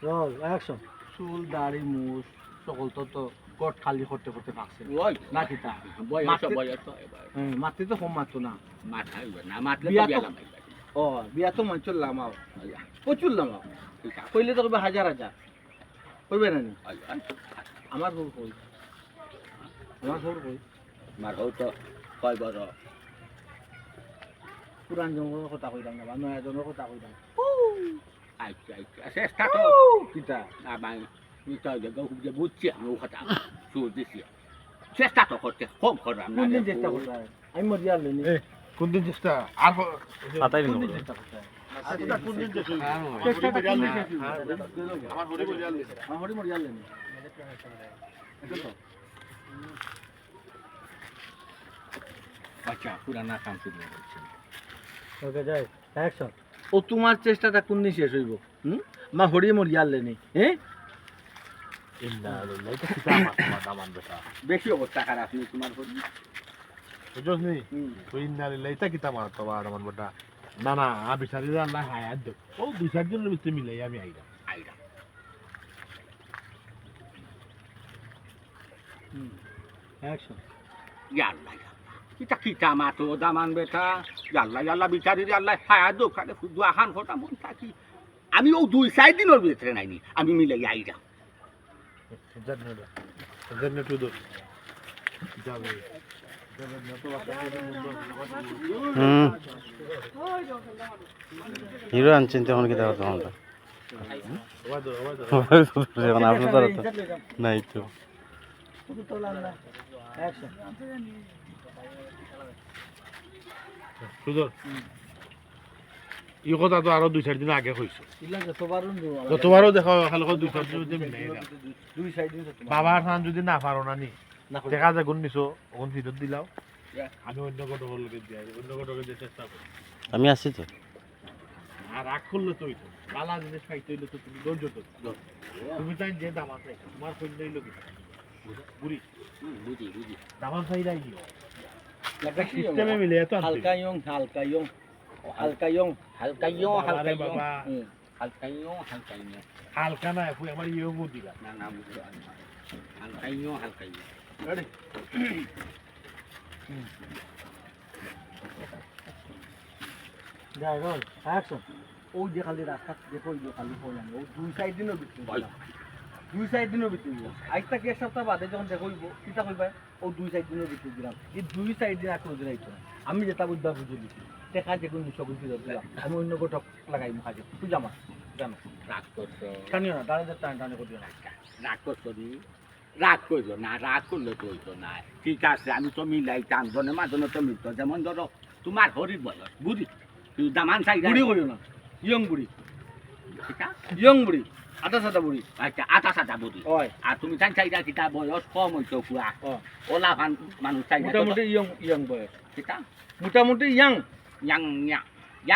Roll action. চুল দাড়ি মুছ সকল তো কট খালি করতে করতে পাকছে ওই না কিতা মাতৃ তো কম মারতো না ও বিয়া তো মন চললাম প্রচুর লামাও কইলে তো কবে হাজার হাজার কইবে না নি? আমার ভুল কই আমার ভুল কই পুরান জঙ্গলের কথা কইলাম না বা নয়া জঙ্গলের কথা কইলাম কিতা চেষ্টা তো করতে কম করলাম কোনদিন চেষ্টা করতে আমি মরিয়া লেনি কোন দিন চেষ্টা আর পাতাই দিন কোনদিন চেষ্টা করতে আচ্ছা কোন দিন চেষ্টা চেষ্টাটা কোনদিন শেষ হইব? আমার হরি বলিয়া আমার হরি মরিয়া লেনি এটা তো আচ্ছা পুরানা কাম শুরু করছেন ওকে যাই অ্যাকশন। ও তোমার চেষ্টাটা কোনদিন শেষ হইব? মা হরি মরিয়া লেনি হ্যাঁ বেশি অবস্থা খারাপ আপনি তোমার বুঝছ নি তুই ইন্নালি লাইতা কিতা মার তো আর আমার বড় না না আ বিচারি আল্লাহ হায়াত দে ও দুই চার দিনের ভিতরে মিলাই আমি আইরা আইরা অ্যাকশন। ইয়াল্লা কিতা কিতা মাতো দামান বেটা ইয়াল্লা ইয়াল্লা বিচারি আল্লাহ হায়াত দো খালে ফুদু আহান ফটা মন থাকি আমি ও দুই চার দিনের ভিতরে নাইনি আমি মিলাই আইরা জান্নে তুই দো যাবে হিরো আনছেন তখন কি দেওয়া তখন আপনার দ্বারা তো নাই তো অ্যাকশন। সুদর ই কথা তো আরো দুই চার দিন আগে কইছো ইলা যতবারও যতবারও দেখা খালি দুই চার দিন মধ্যে মিলাই না দুই সাইড বাবার সান যদি না পারো না নি না দেখা যায় গুণ নিছো ওখান ভিতর দিলাও আমি অন্য কটক লোকে দিয়ে অন্য কটকে দিয়ে চেষ্টা করি আমি আছি তো আর রাগ করলে তো হইতো বালা জিনিস খাইতে হইলে তো তুমি ধৈর্য তো তুমি তাই যে দাম আছে তোমার কইলে হইলো কি বুড়ি বুঝি বুঝি দামান চাইলাই কি সিস্টেমে সিস্টেমে মিলে এত হালকা ইয়ং হালকা ইয়ং হালকা ইয়ং হালকা ইয়ো হালকা আরে ইয়ো বাবা হালকা ইয়ো হালকা ইয়ো হালকা না ফুই আমার ইয়ে গো দিলা না না বুঝতে হালকা ইয়ো হালকা ইয়ো রেডি যাই রোল অ্যাকশন। ওই যে খালি রাস্তা দেখো ওই যে খালি পড়লাম ও দুই সাইড দিনও বিক্রি দুই সাইড দিনও বিক্রি দিলাম আজ থেকে এক সপ্তাহ বাদে যখন দেখইব কিতা কইবা ও দুই সাইড দিনও বিক্রি দিলাম এই দুই সাইড দিন আকলো দিলাইতো না আমি যেটা বুঝবা বুঝে দিছি দেখা দেখুন সব কিছু দিলাম আমি অন্য গোটক লাগাই মুখাজে তুই জামা জানো রাগ করছো টানিও না দাঁড়াতে টান টানে করিও না রাগ করছো নি রাগ করছো না রাগ করলে তো হইতো না ঠিক আছে আমি তো মিলাই টানজনে মাঝনে তো মিলতো যেমন ধরো তোমার হরির বয়স বুঝি তুই দামান চাই বুড়ি করিও না ইয়ং বুড়ি কিতা ইয়ং বুড়ি আটা সাদা বুড়ি আচ্ছা আটা সাটা বুঝি ওই আর তুমি চাই চাইটা কিতা বয়স কম হইতো পুরা ও ওলা ভান মানুষ চাই মোটামুটি ইয়ং ইয়ং বয়স কিতা মোটামুটি ইয়াং yang yang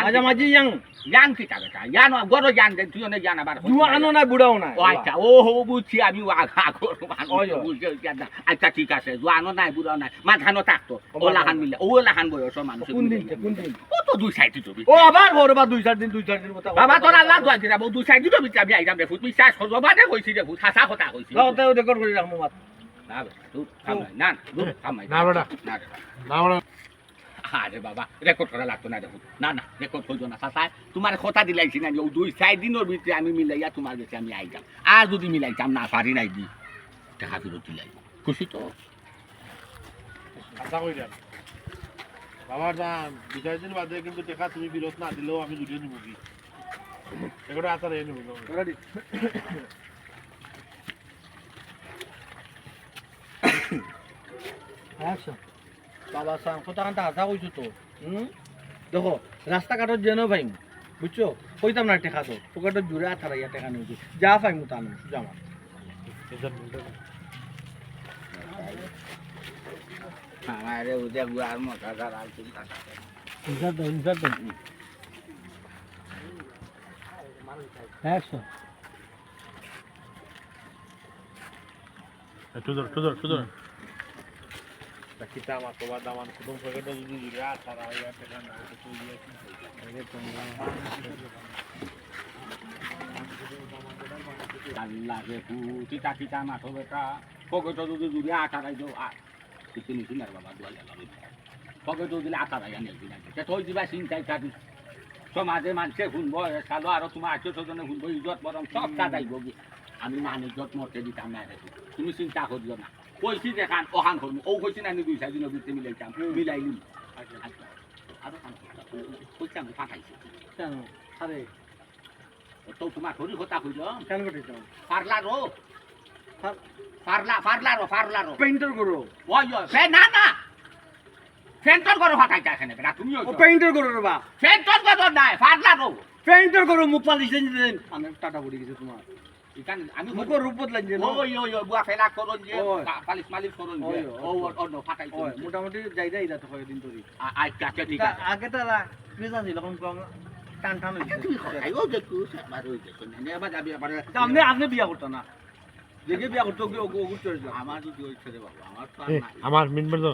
মাঝামাঝি young yang kita kata yang goro yang dan tuh yang abar জুয়ানো না বুড়াও না oh aja oh buci ami waga goro Oh, iya. buci ada aja tika se juano nai buda nai mathano takto olahan mile olahan boyo so মানুষ কোন দিন কোন দিন ও তো দুই side দিতো ও আবার ঘরে বা দুই চার দিন কথা বাবা তোর আল্লাহ দোয়া দিরা দুই সাইড দিতো বিচা আমি আইরাম রে ফুট বিশ্বাস করব বাদে কইছি রে ফুট হাসা কথা কইছি দাও তাও রেকর্ড করে রাখমু মাত না তুই কামাই না তুই কামাই না বেটা না না বড় আরে বাবা রেকর্ড করা লাগতো না দেখো না না রেকর্ড হইতো না চাচা তোমার কথা দিলাইছি না যে দুই চার দিনের ভিতরে আমি মিলাইয়া তোমার কাছে আমি আইতাম আর যদি মিলাইতাম না পারি নাই দি টাকা ফেরত দিলাই খুশি তো আশা করি যান বাবার দাম দুই চার দিন বাদে কিন্তু টাকা তুমি বিরত না দিলেও আমি দুটো নিব কি এগুলো আসার এনে নিব রেডি অ্যাকশন বাবা সাম কথা কান্তা হাসা কইছো তো দেখো রাস্তাঘাটত যেন ভাইম বুঝছো কইতাম না টেকা তো পকেটত জুড়ে আথারাইয়া টেকা নিউছি যা পাইমু তা নিউ জামা আমারে উদে গুয়ার মতো আর আর চিন্তা ইনসার দেন action সুদর kita mah coba daman kudung pakai dulu juga cara ya tekan itu dia ini আল্লাহ রে কিতা কিতা মাথো বেটা পকেটে যদি আটা রাই দাও কিছু নিছি না বাবা দুয়া লাগা পকেটে দিলে আটা রাই আনি দিনা তে তুই দিবা চিন্তাই কাটি সমাজে মানুষে শুনবো চালো আর তোমার আত্মীয় স্বজনে শুনবো ইজ্জত বরং সব কাটাইব আমি মান ইজ্জত মরতে দিতাম না তুমি চিন্তা করিও না কইছি দেখান অহান করবো ও কইছি না দুই চার দিনের ভিতরে মিলাইতাম মিলাইলি আর কইছি আমি পাঠাইছি কেন আরে তো তোমার শরীর কথা কইল কেন করতে চাও পার্লারও পার্লারও পেইন্টার করো ওই ফে না না ফেন্টর করো ফাটাইতা এখানে বেটা তুমি ও পেইন্টার করো রে বা ফেন্টর করো নাই পার্লারও পেইন্টার করো মুখ পালিশ দেন আমি টাটা পড়ে গেছে তোমার এখানে আমি মুখের রূপ বদলাই যে ওই বুয়া ফেলা করো যে ওই। পালিশ মালিশ করো যে ওই, ও অন্য ফাটাইছে ওই মোটামুটি যাই যাই যাতে কয়েকদিন ধরে আচ্ছা আচ্ছা ঠিক আছে আগে তারা প্রেজা ছিল এখন কম টান টান আইও দেখো সাবার হই দেখো না আবার যাবি আবার আপনি বিয়া করতো না দেখে বিয়া করতো ওগুলো চলে আমার যদি ওই ছেড়ে বাবা আমার তো আর এ, নাই আমার মিনবার তো